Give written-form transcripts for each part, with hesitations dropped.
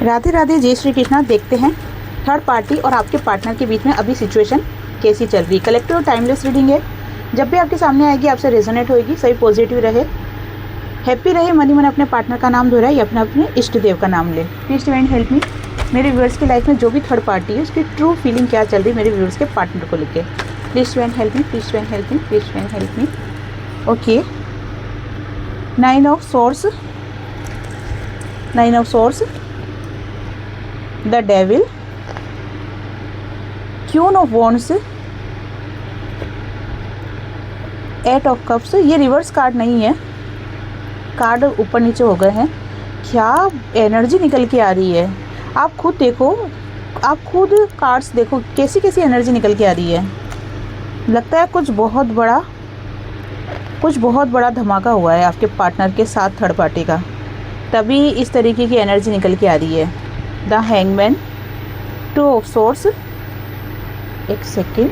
राधे राधे, जय श्री कृष्णा। देखते हैं थर्ड पार्टी और आपके पार्टनर के बीच में अभी सिचुएशन कैसी चल रही है। कलेक्टिव टाइमलेस रीडिंग है। जब भी आपके सामने आएगी आपसे रेजोनेट होएगी। सही पॉजिटिव रहे, हैप्पी रहे, मनी मन अपने पार्टनर का नाम दोहराए या अपने इष्ट देव का नाम ले। प्लीज डिवाइन हेल्प मी। मेरे व्यूअर्स की लाइफ में जो भी थर्ड पार्टी है उसकी ट्रू फीलिंग क्या चल रही है मेरे व्यूअर्स के पार्टनर को लेकर। Please divine help me, please divine help me, please divine help me. Okay, 9 of source, 9 of source, the devil, queen of wands, 8 of cups. ये रिवर्स कार्ड नहीं है, कार्ड ऊपर नीचे हो गए हैं। क्या एनर्जी निकल के आ रही है, आप खुद देखो, आप खुद कार्ड्स देखो कैसी कैसी एनर्जी निकल के आ रही है। लगता है कुछ बहुत बड़ा धमाका हुआ है आपके पार्टनर के साथ थर्ड पार्टी का, तभी इस तरीके की एनर्जी निकल के आ रही है। द हैंगमैन, 2 ऑफ सोर्स, एक सेकेंड,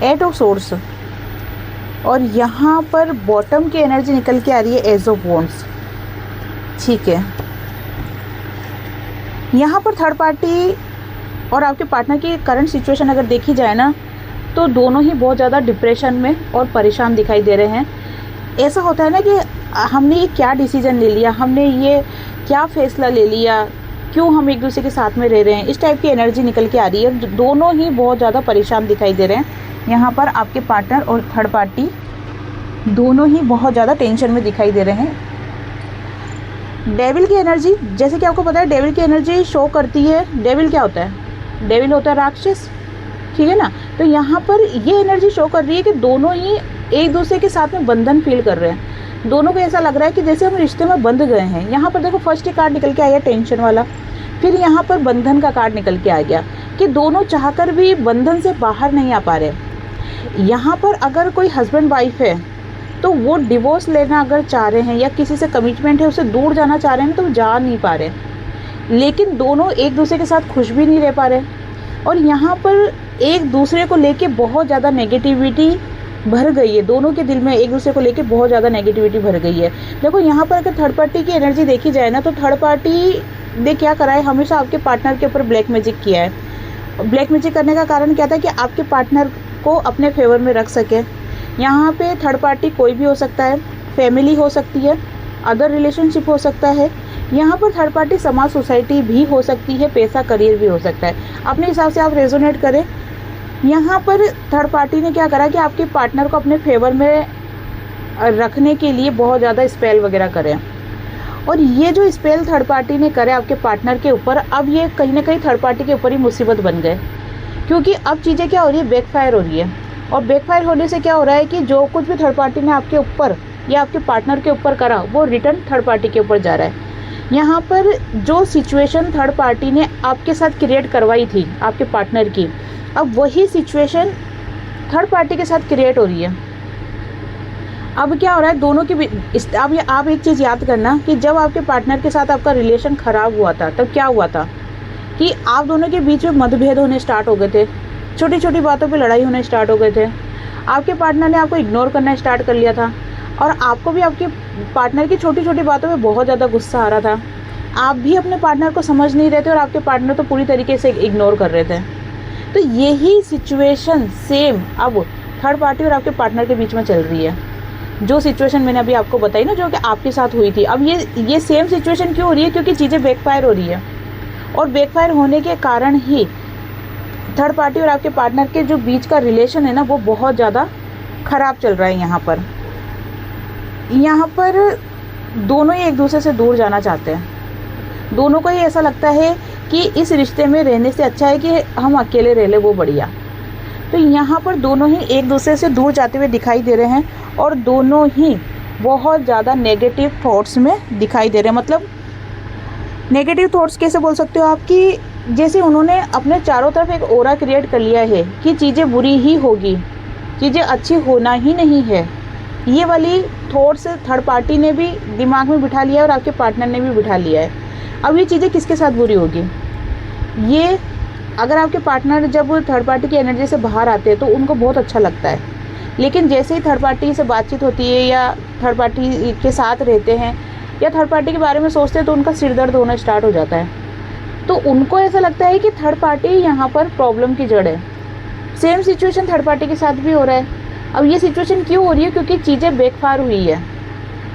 8 ऑफ सोर्स, और यहाँ पर बॉटम की एनर्जी निकल के आ रही है, एज ऑफ वॉन्ड्स। ठीक है, यहाँ पर थर्ड पार्टी और आपके पार्टनर की करंट सिचुएशन अगर देखी जाए ना, तो दोनों ही बहुत ज़्यादा डिप्रेशन में और परेशान दिखाई दे रहे हैं। ऐसा होता है ना कि हमने ये क्या डिसीजन ले लिया, हमने ये क्या फ़ैसला ले लिया, क्यों हम एक दूसरे के साथ में रह रहे हैं, इस टाइप की एनर्जी निकल के आ रही है। दोनों ही बहुत ज़्यादा परेशान दिखाई दे रहे हैं। यहाँ पर आपके पार्टनर और थर्ड पार्टी दोनों ही बहुत ज़्यादा टेंशन में दिखाई दे रहे हैं। डेविल की एनर्जी, जैसे कि आपको पता है डेविल की एनर्जी शो करती है। डेविल क्या होता है? डेविल होता है राक्षस, ठीक है ना। तो यहाँ पर ये एनर्जी शो कर रही है कि दोनों ही एक दूसरे के साथ में बंधन फील कर रहे हैं। दोनों को ऐसा लग रहा है कि जैसे हम रिश्ते में बंध गए हैं। यहाँ पर देखो फर्स्ट कार्ड निकल के आया टेंशन वाला, फिर यहाँ पर बंधन का कार्ड निकल के आ गया कि दोनों चाहकर भी बंधन से बाहर नहीं आ पा रहे। यहाँ पर अगर कोई हस्बैंड वाइफ है तो वो डिवोर्स लेना अगर चाह रहे हैं या किसी से कमिटमेंट है उससे दूर जाना चाह रहे हैं, तो जा नहीं पा रहे, लेकिन दोनों एक दूसरे के साथ खुश भी नहीं रह पा रहे। और यहाँ पर एक दूसरे को लेके बहुत ज़्यादा नेगेटिविटी भर गई है। दोनों के दिल में एक दूसरे को लेके बहुत ज़्यादा नेगेटिविटी भर गई है। देखो यहाँ पर अगर थर्ड पार्टी की एनर्जी देखी जाए ना, तो थर्ड पार्टी ने क्या करा है, हमेशा आपके पार्टनर के ऊपर ब्लैक मैजिक किया है। ब्लैक मैजिक करने का कारण क्या था कि आपके पार्टनर को अपने फेवर में रख सके। यहाँ पे थर्ड पार्टी कोई भी हो सकता है, फैमिली हो सकती है, अदर रिलेशनशिप हो सकता है। यहाँ पर थर्ड पार्टी समाज सोसाइटी भी हो सकती है, पैसा करियर भी हो सकता है। अपने हिसाब से आप रेजोनेट करें। यहाँ पर थर्ड पार्टी ने क्या करा कि आपके पार्टनर को अपने फेवर में रखने के लिए बहुत ज़्यादा स्पेल वगैरह करें, और ये जो स्पेल थर्ड पार्टी ने करे आपके पार्टनर के ऊपर, अब ये कहीं ना कहीं थर्ड पार्टी के ऊपर ही मुसीबत बन गए। क्योंकि अब चीज़ें क्या हो रही है, बैकफायर हो रही है। और बैकफायर होने से क्या हो रहा है कि जो कुछ भी थर्ड पार्टी ने आपके ऊपर या आपके पार्टनर के ऊपर करा, वो रिटर्न थर्ड पार्टी के ऊपर जा रहा है। यहाँ पर जो सिचुएशन थर्ड पार्टी ने आपके साथ क्रिएट करवाई थी आपके पार्टनर की, अब वही सिचुएशन थर्ड पार्टी के साथ क्रिएट हो रही है। अब क्या हो रहा है दोनों के बीच, अब आप एक चीज़ याद करना कि जब आपके पार्टनर के साथ आपका रिलेशन ख़राब हुआ था, तब क्या हुआ था कि आप दोनों के बीच में मतभेद होने स्टार्ट हो गए थे। छोटी छोटी बातों पे लड़ाई होने स्टार्ट हो गए थे। आपके पार्टनर ने आपको इग्नोर करना स्टार्ट कर लिया था, और आपको भी आपके पार्टनर की छोटी छोटी बातों पे बहुत ज़्यादा गुस्सा आ रहा था। आप भी अपने पार्टनर को समझ नहीं रहे थे, और आपके पार्टनर तो पूरी तरीके से इग्नोर कर रहे थे। तो यही सिचुएशन सेम अब थर्ड पार्टी और आपके पार्टनर के बीच में चल रही है। जो सिचुएशन मैंने अभी आपको बताई ना, जो कि आपके साथ हुई थी, अब ये सेम सिचुएशन क्यों हो रही है? क्योंकि चीज़ें बैकफायर हो रही है, और बैकफायर होने के कारण ही थर्ड पार्टी और आपके पार्टनर के जो बीच का रिलेशन है ना, वो बहुत ज़्यादा ख़राब चल रहा है। यहाँ पर दोनों ही एक दूसरे से दूर जाना चाहते हैं। दोनों को ही ऐसा लगता है कि इस रिश्ते में रहने से अच्छा है कि हम अकेले रह ले, वो बढ़िया। तो यहाँ पर दोनों ही एक दूसरे से दूर जाते हुए दिखाई दे रहे हैं, और दोनों ही बहुत ज़्यादा नेगेटिव थॉट्स में दिखाई दे रहे हैं। मतलब नेगेटिव थॉट्स कैसे बोल सकते हो आप, कि जैसे उन्होंने अपने चारों तरफ एक ऑरा क्रिएट कर लिया है कि चीज़ें बुरी ही होगी, चीज़ें अच्छी होना ही नहीं है। ये वाली थॉट्स थर्ड पार्टी ने भी दिमाग में बिठा लिया है और आपके पार्टनर ने भी बिठा लिया है। अब ये चीज़ें किसके साथ बुरी होगी? ये अगर आपके पार्टनर जब थर्ड पार्टी की एनर्जी से बाहर आते हैं तो उनको बहुत अच्छा लगता है, लेकिन जैसे ही थर्ड पार्टी से बातचीत होती है या थर्ड पार्टी के साथ रहते हैं या थर्ड पार्टी के बारे में सोचते हैं तो उनका सिर दर्द होना स्टार्ट हो जाता है। तो उनको ऐसा लगता है कि थर्ड पार्टी यहाँ पर प्रॉब्लम की जड़ है। सेम सिचुएशन थर्ड पार्टी के साथ भी हो रहा है। अब ये सिचुएशन क्यों हो रही है? क्योंकि चीज़ें बेकफार हुई है।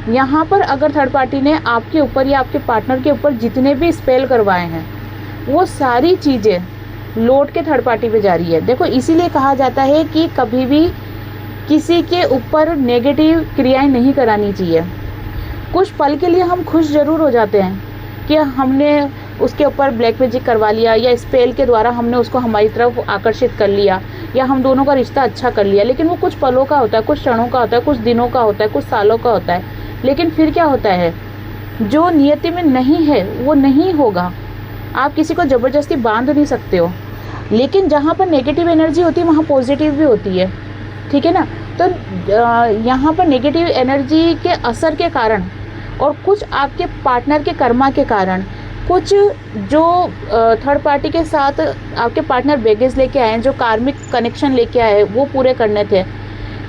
यहाँ पर अगर थर्ड पार्टी ने आपके ऊपर या आपके पार्टनर के ऊपर जितने भी स्पेल करवाए हैं वो सारी चीज़ें लौट के थर्ड पार्टी पे जा रही है। देखो, इसीलिए कहा जाता है कि कभी भी किसी के ऊपर नेगेटिव क्रियाएं नहीं करानी चाहिए। कुछ पल के लिए हम खुश ज़रूर हो जाते हैं कि हमने उसके ऊपर ब्लैक मैजिक करवा लिया या स्पेल के द्वारा हमने उसको हमारी तरफ आकर्षित कर लिया या हम दोनों का रिश्ता अच्छा कर लिया, लेकिन वो कुछ पलों का होता है, कुछ क्षणों का होता है, कुछ दिनों का होता है, कुछ सालों का होता है। लेकिन फिर क्या होता है, जो नियति में नहीं है वो नहीं होगा। आप किसी को ज़बरदस्ती बांध नहीं सकते हो। लेकिन जहाँ पर नेगेटिव एनर्जी होती है वहाँ पॉजिटिव भी होती है, ठीक है ना। तो यहाँ पर नेगेटिव एनर्जी के असर के कारण और कुछ आपके पार्टनर के कर्मा के कारण, कुछ जो थर्ड पार्टी के साथ आपके पार्टनर बैगेज लेके आए हैं, जो कार्मिक कनेक्शन लेके आए वो पूरे करने थे,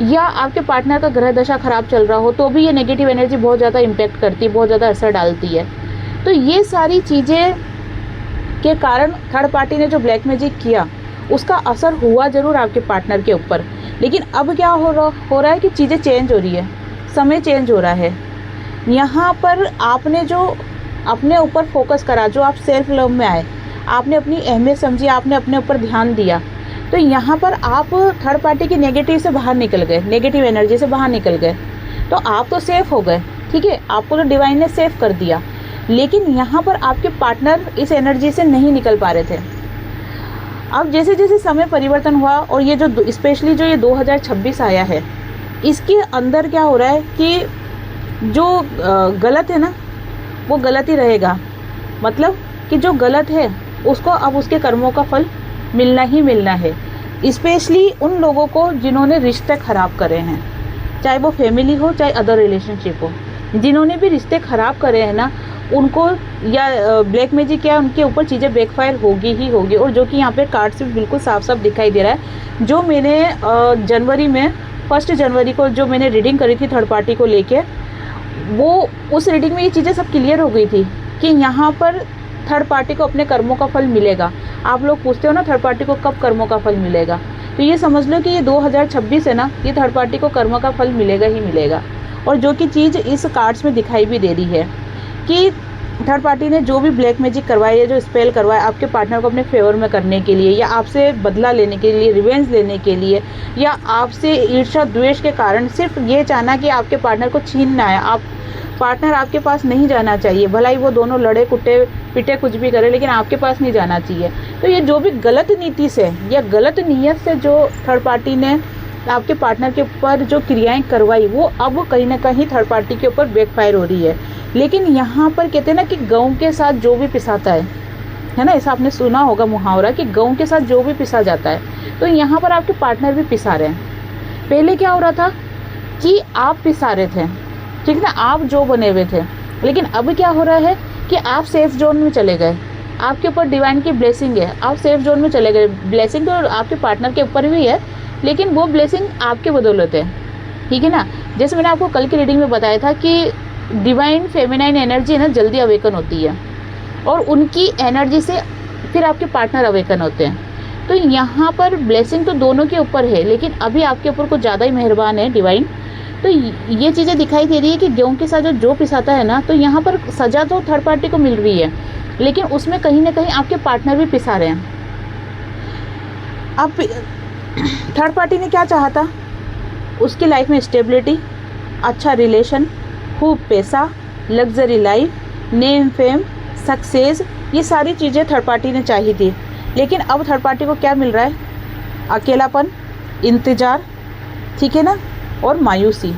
या आपके पार्टनर का ग्रह दशा खराब चल रहा हो तो भी ये नेगेटिव एनर्जी बहुत ज़्यादा इम्पेक्ट करती है, बहुत ज़्यादा असर डालती है। तो ये सारी चीज़ें के कारण थर्ड पार्टी ने जो ब्लैक मैजिक किया उसका असर हुआ ज़रूर आपके पार्टनर के ऊपर। लेकिन अब क्या हो रहा है कि चीज़ें चेंज हो रही है, समय चेंज हो रहा है। यहाँ पर आपने जो अपने ऊपर फोकस करा, जो आप सेल्फ लव में आए, आपने अपनी अहमियत समझी, आपने अपने ऊपर ध्यान दिया, तो यहाँ पर आप थर्ड पार्टी की नेगेटिव से बाहर निकल गए, नेगेटिव एनर्जी से बाहर निकल गए। तो आप तो सेफ हो गए, ठीक है, आपको तो डिवाइन ने सेफ कर दिया। लेकिन यहाँ पर आपके पार्टनर इस एनर्जी से नहीं निकल पा रहे थे। अब जैसे जैसे समय परिवर्तन हुआ और ये जो स्पेशली जो ये 2026 आया है, इसके अंदर क्या हो रहा है कि जो गलत है ना वो गलत ही रहेगा। मतलब कि जो गलत है उसको अब उसके कर्मों का फल मिलना ही मिलना है। स्पेशली उन लोगों को जिन्होंने रिश्ते ख़राब करे हैं, चाहे वो फैमिली हो चाहे अदर रिलेशनशिप हो, जिन्होंने भी रिश्ते ख़राब करे हैं ना, उनको या ब्लैक मैजिक क्या उनके ऊपर चीज़ें बैकफायर होगी ही होगी। और जो कि यहाँ पे कार्ड से बिल्कुल साफ साफ दिखाई दे रहा है। जो मैंने जनवरी में 1 जनवरी को जो मैंने रीडिंग करी थी थर्ड पार्टी को लेके, वो उस रीडिंग में ये चीज़ें सब क्लियर हो गई थी कि यहाँ पर थर्ड पार्टी को अपने कर्मों का फल मिलेगा। आप लोग पूछते हो ना थर्ड पार्टी को कब कर्मों का फल मिलेगा, तो ये समझ लो कि ये 2026 है ना, ये थर्ड पार्टी को कर्मों का फल मिलेगा ही मिलेगा। और जो कि चीज़ इस कार्ड्स में दिखाई भी दे रही है कि थर्ड पार्टी ने जो भी ब्लैक मैजिक करवाया या जो स्पेल करवाया आपके पार्टनर को अपने फेवर में करने के लिए, या आपसे बदला लेने के लिए, रिवेंज लेने के लिए, या आपसे ईर्ष्या द्वेष के कारण सिर्फ ये चाहना कि आपके पार्टनर को छीनना है, आप पार्टनर आपके पास नहीं जाना चाहिए, भला ही वो दोनों लड़े कुटे पिटे कुछ भी करे, लेकिन आपके पास नहीं जाना चाहिए। तो ये जो भी गलत नीति से या गलत नीयत से जो थर्ड पार्टी ने आपके पार्टनर के ऊपर जो क्रियाएं करवाई, वो अब कहीं ना कहीं थर्ड पार्टी के ऊपर बैकफायर हो रही है। लेकिन यहाँ पर कहते हैं ना कि गऊ के साथ जो भी पिसाता है ना, ऐसा आपने सुना होगा मुहावरा कि गऊ के साथ जो भी पिसा जाता है। तो यहाँ पर आपके पार्टनर भी पिसा रहे हैं। पहले क्या हो रहा था कि आप पिसा रहे थे, ठीक है ना, आप जो बने हुए थे। लेकिन अब क्या हो रहा है कि आप सेफ जोन में चले गए, आपके ऊपर डिवाइन की ब्लेसिंग है, आप सेफ जोन में चले गए। ब्लेसिंग तो आपके पार्टनर के ऊपर भी है, लेकिन वो ब्लेसिंग आपके बदौलत है, ठीक है ना। जैसे मैंने आपको कल की रीडिंग में बताया था कि डिवाइन फेमिनाइन एनर्जी है ना, जल्दी अवेकन होती है और उनकी एनर्जी से फिर आपके पार्टनर अवेकन होते हैं। तो यहाँ पर ब्लेसिंग तो दोनों के ऊपर है, लेकिन अभी आपके ऊपर कुछ ज़्यादा ही मेहरबान है डिवाइन। तो ये चीज़ें दिखाई दे रही है कि गेहूँ के साथ जो पिसाता है ना, तो यहाँ पर सज़ा तो थर्ड पार्टी को मिल रही है, लेकिन उसमें कहीं ना कहीं आपके पार्टनर भी पिसा रहे हैं। अब थर्ड पार्टी ने क्या चाहा था, उसकी लाइफ में स्टेबिलिटी, अच्छा रिलेशन, खूब पैसा, luxury life, name fame, success, ये सारी चीज़ें थर्ड पार्टी ने चाहिए थी। लेकिन अब थर्ड पार्टी को क्या मिल रहा है, अकेलापन, इंतज़ार, ठीक है ना, और मायूसी।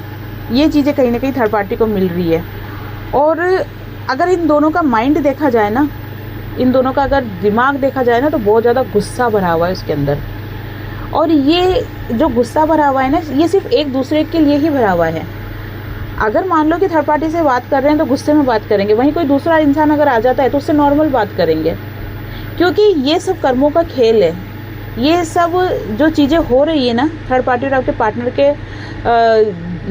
ये चीज़ें कहीं ना कहीं थर्ड पार्टी को मिल रही है। और अगर इन दोनों का माइंड देखा जाए ना, इन दोनों का अगर दिमाग देखा जाए ना, तो बहुत ज़्यादा गुस्सा भरा हुआ है उसके अंदर। और ये जो गुस्सा भरा हुआ है ना, ये सिर्फ एक दूसरे के लिए ही भरा हुआ है। अगर मान लो कि थर्ड पार्टी से बात कर रहे हैं तो गुस्से में बात करेंगे, वहीं कोई दूसरा इंसान अगर आ जाता है तो उससे नॉर्मल बात करेंगे, क्योंकि ये सब कर्मों का खेल है। ये सब जो चीज़ें हो रही है ना थर्ड पार्टी और आपके पार्टनर के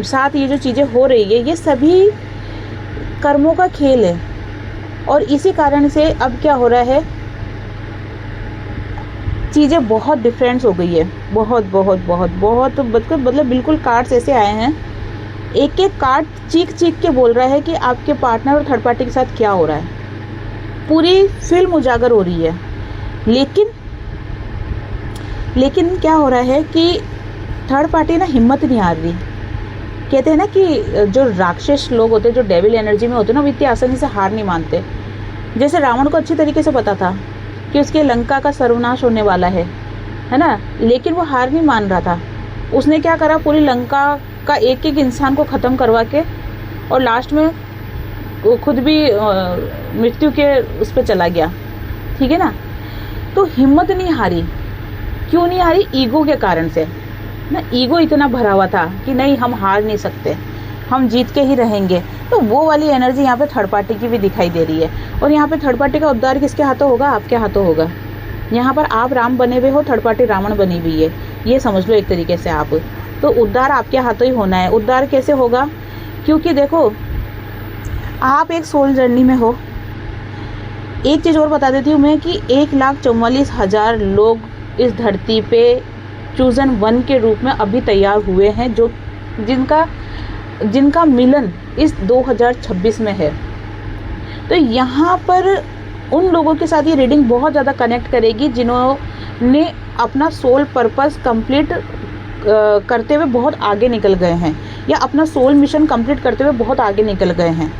साथ, ये जो चीज़ें हो रही है, ये सभी कर्मों का खेल है। और इसी कारण से अब क्या हो रहा है, चीज़ें बहुत डिफरेंस हो गई है, बहुत बहुत बहुत बहुत मतलब बिल्कुल कार्ड्स ऐसे आए हैं, एक एक कार्ड चीख चीख के बोल रहा है कि आपके पार्टनर और थर्ड पार्टी के साथ क्या हो रहा है। पूरी फिल्म उजागर हो रही है। लेकिन क्या हो रहा है कि थर्ड पार्टी ना हिम्मत नहीं हार रही। कहते हैं ना कि जो राक्षस लोग होते हैं, जो डेविल एनर्जी में होते हैं ना, वो इतनी आसानी से हार नहीं मानते। जैसे रावण को अच्छी तरीके से पता था कि उसके लंका का सर्वनाश होने वाला है ना, लेकिन वो हार नहीं मान रहा था। उसने क्या करा, पूरी लंका का एक एक इंसान को ख़त्म करवा के और लास्ट में वो खुद भी मृत्यु के उस पर चला गया। ठीक है ना। तो हिम्मत नहीं हारी। क्यों नहीं हारी? ईगो के कारण से ना। ईगो इतना भरा हुआ था कि नहीं, हम हार नहीं सकते, हम जीत के ही रहेंगे। तो वो वाली एनर्जी यहाँ पे थर्ड पार्टी की भी दिखाई दे रही है। और यहाँ पे थर्ड पार्टी का उद्धार किसके हाथों होगा? आपके हाथों होगा। यहाँ पर आप राम बने हुए हो, थर्ड पार्टी रावण बनी हुई है, ये समझ लो एक तरीके से आप। तो उद्धार आपके हाथों ही होना है। उद्धार कैसे होगा? क्योंकि देखो, आप एक सोल जर्नी में हो। एक चीज़ और बता देती हूँ मैं कि 1,44,000 लोग इस धरती पे चूजन वन के रूप में अभी तैयार हुए हैं, जो जिनका मिलन इस 2026 में है। तो यहाँ पर उन लोगों के साथ ये रीडिंग बहुत ज़्यादा कनेक्ट करेगी जिन्होंने अपना सोल पर्पस कंप्लीट करते हुए बहुत आगे निकल गए हैं, या अपना सोल मिशन कंप्लीट करते हुए बहुत आगे निकल गए हैं।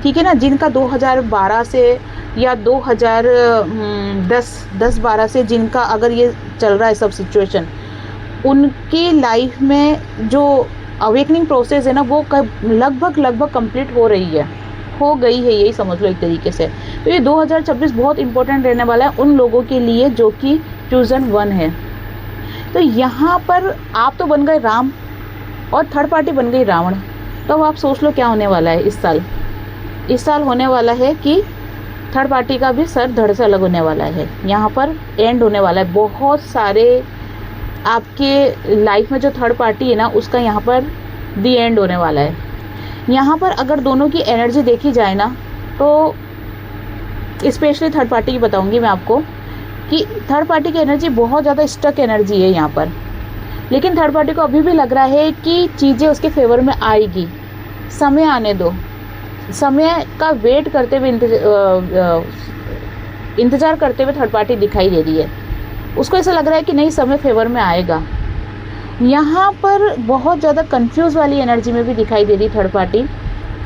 ठीक है ना। जिनका 2012 से या 2010-12 से जिनका अगर ये चल रहा है सब सिचुएशन, उनकी लाइफ में जो अवेकनिंग प्रोसेस है ना, वो लगभग कंप्लीट हो रही है, हो गई है, यही समझ लो एक तरीके से। तो ये 2026 बहुत इंपॉर्टेंट रहने वाला है उन लोगों के लिए जो कि चूजन वन है। तो यहाँ पर आप तो बन गए राम और थर्ड पार्टी बन गई रावण। तो अब आप सोच लो क्या होने वाला है इस साल। इस साल होने वाला है कि थर्ड पार्टी का भी सर धड़ से अलग होने वाला है। यहाँ पर एंड होने वाला है। बहुत सारे आपके लाइफ में जो थर्ड पार्टी है ना, उसका यहाँ पर दी एंड होने वाला है। यहाँ पर अगर दोनों की एनर्जी देखी जाए ना, तो स्पेशली थर्ड पार्टी की बताऊँगी मैं आपको कि थर्ड पार्टी की एनर्जी बहुत ज़्यादा स्टक एनर्जी है यहाँ पर। लेकिन थर्ड पार्टी को अभी भी लग रहा है कि चीज़ें उसके फेवर में आएगी। समय आने दो। समय का वेट करते हुए, इंतज़ार करते हुए थर्ड पार्टी दिखाई दे रही है। उसको ऐसा लग रहा है कि नहीं, समय फेवर में आएगा। यहाँ पर बहुत ज़्यादा कंफ्यूज वाली एनर्जी में भी दिखाई दे रही थर्ड पार्टी।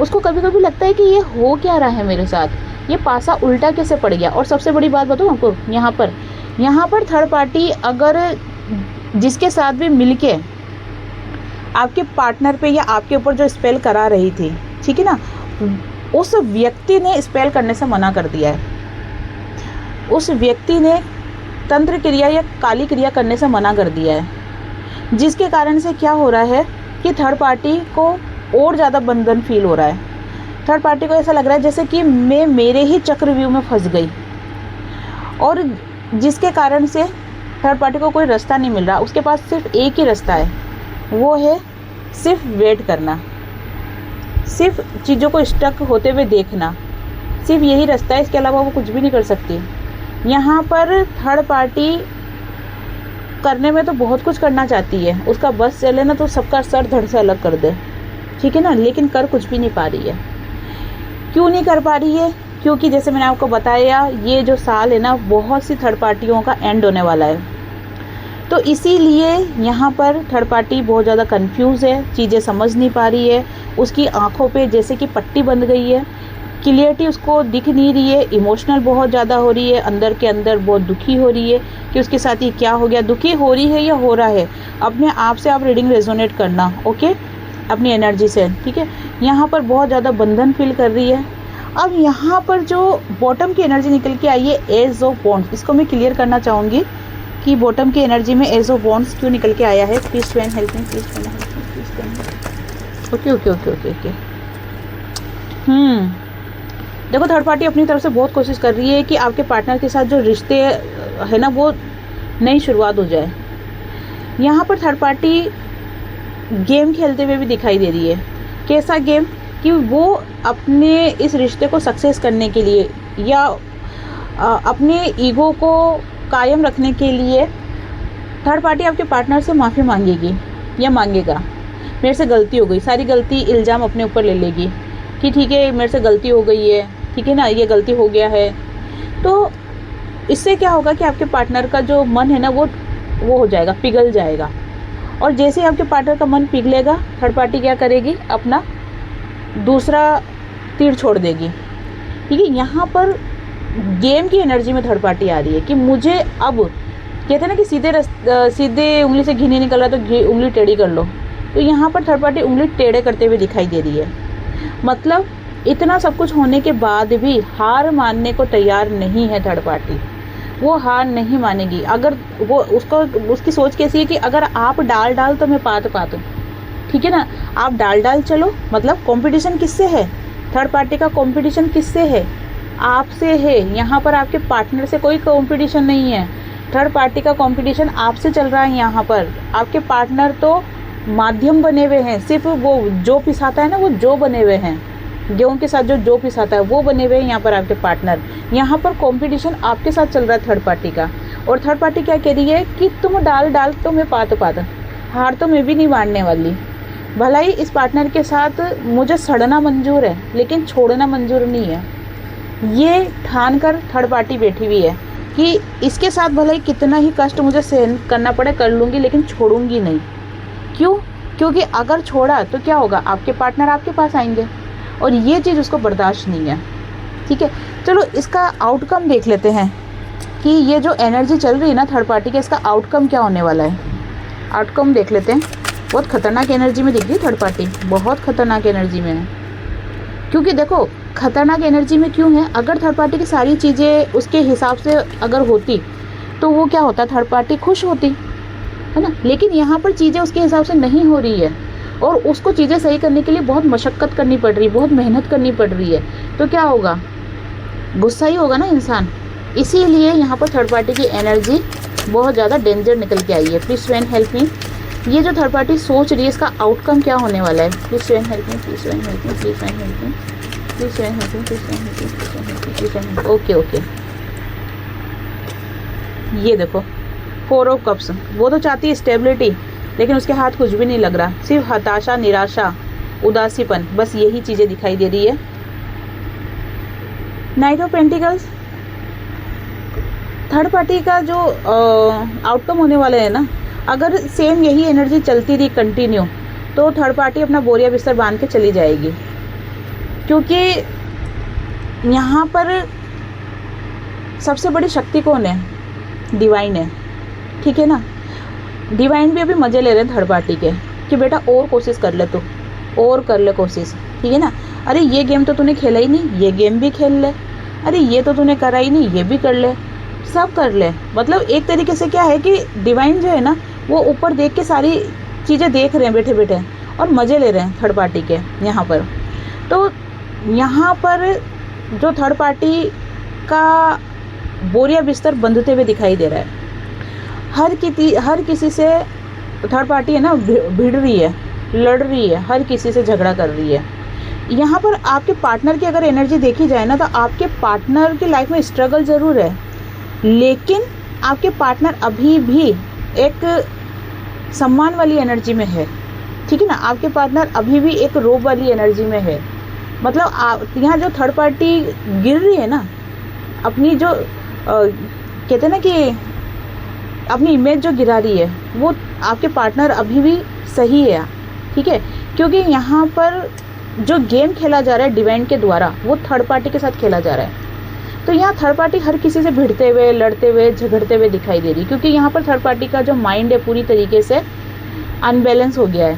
उसको कभी कभी लगता है कि ये हो क्या रहा है मेरे साथ, ये पासा उल्टा कैसे पड़ गया। और सबसे बड़ी बात बताऊँ आपको, यहाँ पर थर्ड पार्टी अगर जिसके साथ भी मिलके आपके पार्टनर पे या आपके ऊपर जो स्पेल करा रही थी, ठीक है ना, उस व्यक्ति ने स्पेल करने से मना कर दिया है। उस व्यक्ति ने तंत्र क्रिया या काली क्रिया करने से मना कर दिया है, जिसके कारण से क्या हो रहा है कि थर्ड पार्टी को और ज़्यादा बंधन फील हो रहा है। थर्ड पार्टी को ऐसा लग रहा है जैसे कि मैं मेरे ही चक्रव्यूह में फंस गई, और जिसके कारण से थर्ड पार्टी को कोई रास्ता नहीं मिल रहा। उसके पास सिर्फ एक ही रास्ता है, वो है सिर्फ वेट करना, सिर्फ चीज़ों को स्टक होते हुए देखना। सिर्फ यही रास्ता है, इसके अलावा वो कुछ भी नहीं कर सकती। यहाँ पर थर्ड पार्टी करने में तो बहुत कुछ करना चाहती है, उसका बस चले ना तो सबका सर धड़ से अलग कर दे, ठीक है ना, लेकिन कर कुछ भी नहीं पा रही है। क्यों नहीं कर पा रही है? क्योंकि जैसे मैंने आपको बताया, ये जो साल है ना, बहुत सी थर्ड पार्टियों का एंड होने वाला है। तो इसीलिए यहाँ पर थर्ड पार्टी बहुत ज़्यादा कंफ्यूज है, चीज़ें समझ नहीं पा रही है। उसकी आंखों पे जैसे कि पट्टी बंध गई है, क्लियरिटी उसको दिख नहीं रही है, इमोशनल बहुत ज़्यादा हो रही है, अंदर के अंदर बहुत दुखी हो रही है कि उसके साथ ही क्या हो गया। दुखी हो रही है या हो रहा है, अपने आप से आप रीडिंग रेजोनेट करना, ओके, अपनी एनर्जी से, ठीक है। यहाँ पर बहुत ज़्यादा बंधन फील कर रही है। अब यहाँ पर जो बॉटम की एनर्जी निकल के आई है, एज ऑफ वॉन्ड्स, इसको मैं क्लियर करना चाहूँगी कि बॉटम की एनर्जी में एज ऑफ वॉन्ड्स क्यों निकल के आया है। Please friend help me, please friend help me, please friend. Okay okay okay okay okay. देखो, थर्ड पार्टी अपनी तरफ से बहुत कोशिश कर रही है कि आपके पार्टनर के साथ जो रिश्ते है ना, वो नई शुरुआत हो जाए। यहाँ पर थर्ड पार्टी गेम खेलते हुए भी दिखाई दे रही है। कैसा गेम? कि वो अपने इस रिश्ते को सक्सेस करने के लिए या अपने ईगो को कायम रखने के लिए थर्ड पार्टी आपके पार्टनर से माफ़ी मांगेगी या मांगेगा। मेरे से गलती हो गई, सारी गलती इल्ज़ाम अपने ऊपर ले लेगी कि ठीक है मेरे से गलती हो गई है, ठीक है ना, ये गलती हो गया है। तो इससे क्या होगा कि आपके पार्टनर का जो मन है ना वो हो जाएगा, पिघल जाएगा। और जैसे ही आपके पार्टनर का मन पिघलेगा, थर्ड पार्टी क्या करेगी, अपना दूसरा तीर छोड़ देगी। ठीक है, यहाँ पर गेम की एनर्जी में थर्ड पार्टी आ रही है कि मुझे अब, कहते हैं ना कि सीधे उंगली से घी नहीं निकल रहा तो उंगली टेढ़ी कर लो, तो यहाँ पर थर्ड पार्टी उंगली टेढ़े करते हुए दिखाई दे रही है। मतलब इतना सब कुछ होने के बाद भी हार मानने को तैयार नहीं है थर्ड पार्टी, वो हार नहीं मानेगी। अगर वो उसकी सोच कैसी है कि अगर आप डाल तो मैं पात, ठीक है ना, आप डाल चलो। मतलब कंपटीशन किससे है, थर्ड पार्टी का कंपटीशन किससे है, आपसे है। यहाँ पर आपके पार्टनर से कोई कंपटीशन नहीं है, थर्ड पार्टी का कंपटीशन आपसे चल रहा है। यहाँ पर आपके पार्टनर तो माध्यम बने हुए हैं, सिर्फ वो जो पिसाता है ना, वो जो बने हुए हैं, गेहूं के साथ जो पिसाता है वो बने हुए हैं यहाँ पर आपके पार्टनर। यहाँ पर कंपटीशन आपके साथ चल रहा है थर्ड पार्टी का। और थर्ड पार्टी क्या कह रही है कि तुम डाल तो मैं पात, हार तो मैं भी नहीं मानने वाली। भला ही इस पार्टनर के साथ मुझे सड़ना मंजूर है लेकिन छोड़ना मंजूर नहीं है। ये ठान कर थर्ड पार्टी बैठी हुई है कि इसके साथ भला ही कितना ही कष्ट मुझे सहन करना पड़े कर लूँगी, लेकिन छोड़ूंगी नहीं। क्यों? क्योंकि अगर छोड़ा तो क्या होगा, आपके पार्टनर आपके पास आएंगे और ये चीज़ उसको बर्दाश्त नहीं है। ठीक है, चलो इसका आउटकम देख लेते हैं कि ये जो एनर्जी चल रही है ना थर्ड पार्टी का, इसका आउटकम क्या होने वाला है। आउटकम देख लेते हैं। बहुत खतरनाक एनर्जी में दिख रही है थर्ड पार्टी, बहुत खतरनाक एनर्जी में है। क्योंकि देखो खतरनाक एनर्जी में क्यों है, अगर थर्ड पार्टी की सारी चीज़ें उसके हिसाब से अगर होती तो वो क्या होता, थर्ड पार्टी खुश होती है ना। लेकिन यहाँ पर चीज़ें उसके हिसाब से नहीं हो रही है और उसको चीज़ें सही करने के लिए बहुत मशक्क़त करनी पड़ रही है, बहुत मेहनत करनी पड़ रही है। तो क्या होगा, गुस्सा ही होगा ना इंसान। इसीलिए यहाँ पर थर्ड पार्टी की एनर्जी बहुत ज़्यादा डेंजर निकल के आई है। प्लीज़ स्वयं हेल्प मी। ये जो थर्ड पार्टी सोच रही है इसका आउटकम क्या होने वाला है। प्लीज़ स्वयं हेल्प मी, प्लीज़ स्वयं हेल्प मी, प्लीज़ स्वयं हेल्प मी, प्लीज़ स्वयं हेल्प मी, प्लीज़ स्वयं हेल्प मी, प्लीज़ स्वयं हेल्प मी, प्लीज़ स्वयं हेल्प मी। ओके, ये देखो 4 ऑफ कप्स, वो तो चाहती है स्टेबिलिटी लेकिन उसके हाथ कुछ भी नहीं लग रहा, सिर्फ हताशा, निराशा, उदासीपन, बस यही चीज़ें दिखाई दे रही है। Night of pentacles, third party का जो आउटकम होने वाला है ना, अगर सेम यही एनर्जी चलती रही कंटिन्यू तो थर्ड पार्टी अपना बोरिया बिस्तर बांध के चली जाएगी। क्योंकि यहाँ पर सबसे बड़ी शक्ति कौन है, डिवाइन है। ठीक है ना, डिवाइन भी अभी मज़े ले रहे हैं थर्ड पार्टी के कि बेटा और कोशिश कर ले, तू और कर ले कोशिश, ठीक है ना। अरे ये गेम तो तूने खेला ही नहीं, ये गेम भी खेल ले। अरे ये तो तूने करा ही नहीं, ये भी कर ले, सब कर ले। मतलब एक तरीके से क्या है कि डिवाइन जो है ना वो ऊपर देख के सारी चीज़ें देख रहे हैं बैठे बैठे और मज़े ले रहे हैं थर्ड पार्टी के यहाँ पर। तो यहाँ पर जो थर्ड पार्टी का बोरिया बिस्तर बंधते हुए दिखाई दे रहा है। हर किसी से थर्ड पार्टी है ना भिड़ रही है, लड़ रही है, हर किसी से झगड़ा कर रही है। यहाँ पर आपके पार्टनर की अगर एनर्जी देखी जाए ना तो आपके पार्टनर की लाइफ में स्ट्रगल ज़रूर है, लेकिन आपके पार्टनर अभी भी एक सम्मान वाली एनर्जी में है। ठीक है ना, आपके पार्टनर अभी भी एक रोब वाली एनर्जी में है। मतलब यहाँ जो थर्ड पार्टी गिर रही है ना, अपनी जो कहते हैं ना कि अपनी इमेज जो गिरा रही है, वो आपके पार्टनर अभी भी सही है। ठीक है, क्योंकि यहाँ पर जो गेम खेला जा रहा है डिवाइन के द्वारा वो थर्ड पार्टी के साथ खेला जा रहा है। तो यहाँ थर्ड पार्टी हर किसी से भिड़ते हुए, लड़ते हुए, झगड़ते हुए दिखाई दे रही, क्योंकि यहाँ पर थर्ड पार्टी का जो माइंड है पूरी तरीके से अनबैलेंस हो गया है।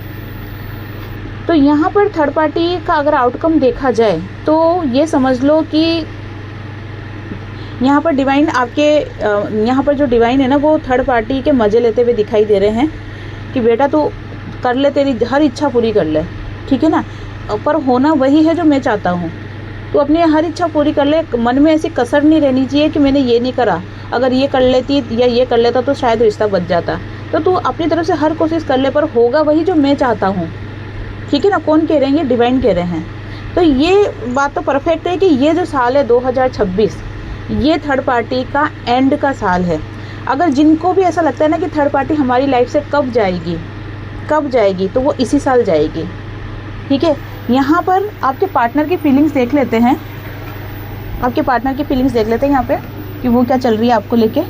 तो यहाँ पर थर्ड पार्टी का अगर आउटकम देखा जाए तो ये समझ लो कि यहाँ पर डिवाइन यहाँ पर जो डिवाइन है ना वो थर्ड पार्टी के मज़े लेते हुए दिखाई दे रहे हैं कि बेटा तू कर ले, तेरी हर इच्छा पूरी कर ले, ठीक है ना, पर होना वही है जो मैं चाहता हूँ। तो अपनी हर इच्छा पूरी कर ले, मन में ऐसी कसर नहीं रहनी चाहिए कि मैंने ये नहीं करा, अगर ये कर लेती या ये कर लेता तो शायद रिश्ता बच जाता। तो तू अपनी तरफ से हर कोशिश कर ले, पर होगा वही जो मैं चाहता हूँ। ठीक है ना, कौन कह रहे हैं, ये डिवाइन कह रहे हैं। तो ये बात तो परफेक्ट है कि ये जो साल है 2026, ये थर्ड पार्टी का एंड का साल है। अगर जिनको भी ऐसा लगता है ना कि थर्ड पार्टी हमारी लाइफ से कब जाएगी, तो वो इसी साल जाएगी। ठीक है, यहाँ पर आपके पार्टनर की फीलिंग्स देख लेते हैं, यहाँ पे कि वो क्या चल रही है आपको लेके।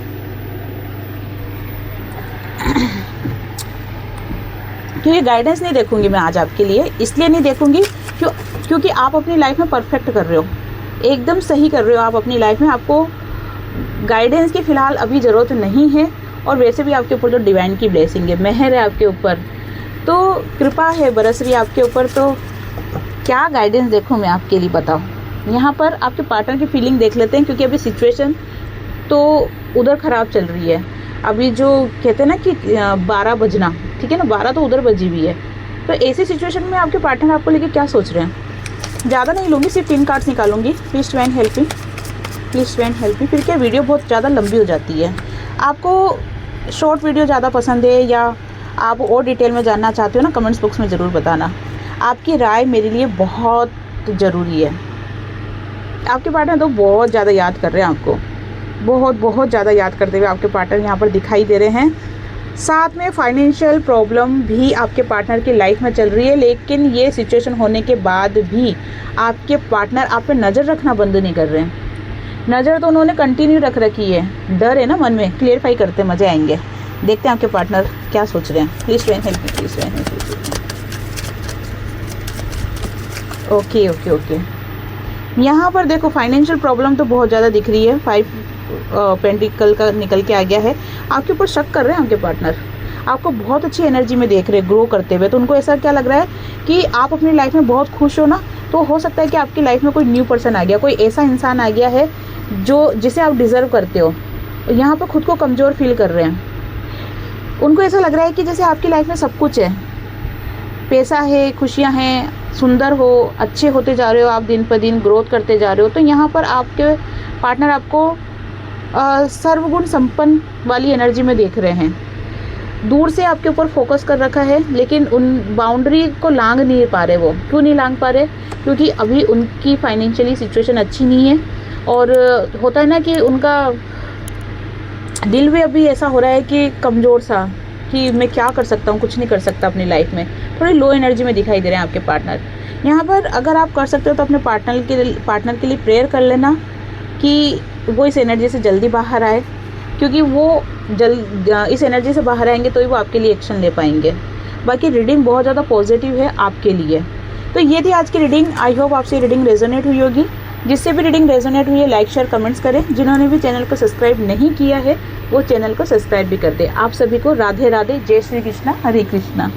क्योंकि गाइडेंस नहीं देखूंगी मैं आज आपके लिए, इसलिए नहीं देखूंगी क्योंकि आप अपनी लाइफ में परफेक्ट कर रहे हो, एकदम सही कर रहे हो आप अपनी लाइफ में। आपको गाइडेंस की फ़िलहाल अभी ज़रूरत नहीं है, और वैसे भी आपके ऊपर जो डिवाइन की ब्लेसिंग है, मेहर है आपके ऊपर, तो कृपा है बरस रही है आपके ऊपर। तो क्या गाइडेंस देखूं मैं आपके लिए, बताओ। यहाँ पर आपके पार्टनर की फीलिंग देख लेते हैं, क्योंकि अभी सिचुएशन तो उधर ख़राब चल रही है। अभी जो कहते हैं ना कि 12 बजना, ठीक है ना, 12 तो उधर बजी हुई है। तो ऐसी सिचुएशन में आपके पार्टनर आपको लेके क्या सोच रहे हैं। ज़्यादा नहीं लूँगी, सिर्फ 3 कार्ड्स निकालूंगी। Please divine help me. फिर क्या वीडियो बहुत ज़्यादा लंबी हो जाती है। आपको शॉर्ट वीडियो ज़्यादा पसंद है या आप और डिटेल में जानना चाहते हो ना, कमेंट्स बॉक्स में ज़रूर बताना। आपकी राय मेरे लिए बहुत ज़रूरी है। आपके पार्टनर तो बहुत ज़्यादा याद कर रहे हैं आपको, बहुत ज़्यादा याद करते हुए आपके पार्टनर यहाँ पर दिखाई दे रहे हैं। साथ में फाइनेंशियल प्रॉब्लम भी आपके पार्टनर की लाइफ में चल रही है, लेकिन ये सिचुएशन होने के बाद भी आपके पार्टनर आप पे नज़र रखना बंद नहीं कर रहे हैं। नज़र तो उन्होंने कंटिन्यू रख रखी है, डर है ना मन में। क्लियरफाई करते मज़े आएंगे। देखते हैं आपके पार्टनर क्या सोच रहे हैं। Please help me. ओके। यहाँ पर देखो फाइनेंशियल प्रॉब्लम तो बहुत ज़्यादा दिख रही है। 5 पेंटिकल का निकल के आ गया है। आपके ऊपर शक कर रहे हैं आपके पार्टनर, आपको बहुत अच्छी एनर्जी में देख रहे हैं ग्रो करते हुए। तो उनको ऐसा क्या लग रहा है कि आप अपनी लाइफ में बहुत खुश हो ना, तो हो सकता है कि आपकी लाइफ में कोई न्यू पर्सन आ गया, कोई ऐसा इंसान आ गया है जिसे आप डिज़र्व करते हो। यहाँ पर खुद को कमज़ोर फील कर रहे हैं। उनको ऐसा लग रहा है कि जैसे आपकी लाइफ में सब कुछ है, पैसा है, खुशियाँ हैं, सुंदर हो, अच्छे होते जा रहे हो आप, दिन पर दिन ग्रोथ करते जा रहे हो। तो यहाँ पर आपके पार्टनर आपको सर्वगुण संपन्न वाली एनर्जी में देख रहे हैं। दूर से आपके ऊपर फोकस कर रखा है, लेकिन उन बाउंड्री को लांघ नहीं पा रहे। वो क्यों नहीं लांघ पा रहे? क्योंकि अभी उनकी फाइनेंशियली सिचुएशन अच्छी नहीं है, और होता है ना कि उनका दिल भी अभी ऐसा हो रहा है कि कमज़ोर सा, कि मैं क्या कर सकता हूँ, कुछ नहीं कर सकता अपनी लाइफ में। थोड़ी लो एनर्जी में दिखाई दे रहे हैं आपके पार्टनर। यहाँ पर अगर आप कर सकते हो तो अपने पार्टनर के लिए प्रेयर कर लेना कि वो इस एनर्जी से जल्दी बाहर आए, क्योंकि वो इस एनर्जी से बाहर आएंगे तो ही वो आपके लिए एक्शन ले पाएंगे। बाकी रीडिंग बहुत ज़्यादा पॉजिटिव है आपके लिए। तो ये थी आज की रीडिंग। आई होप आपसे रीडिंग रेजोनेट हुई होगी। जिससे भी रीडिंग रेजोनेट हुई है लाइक शेयर कमेंट्स करें। जिन्होंने भी चैनल को सब्सक्राइब नहीं किया है वो चैनल को सब्सक्राइब भी कर दे। आप सभी को राधे राधे, जय श्री कृष्णा, हरे कृष्णा।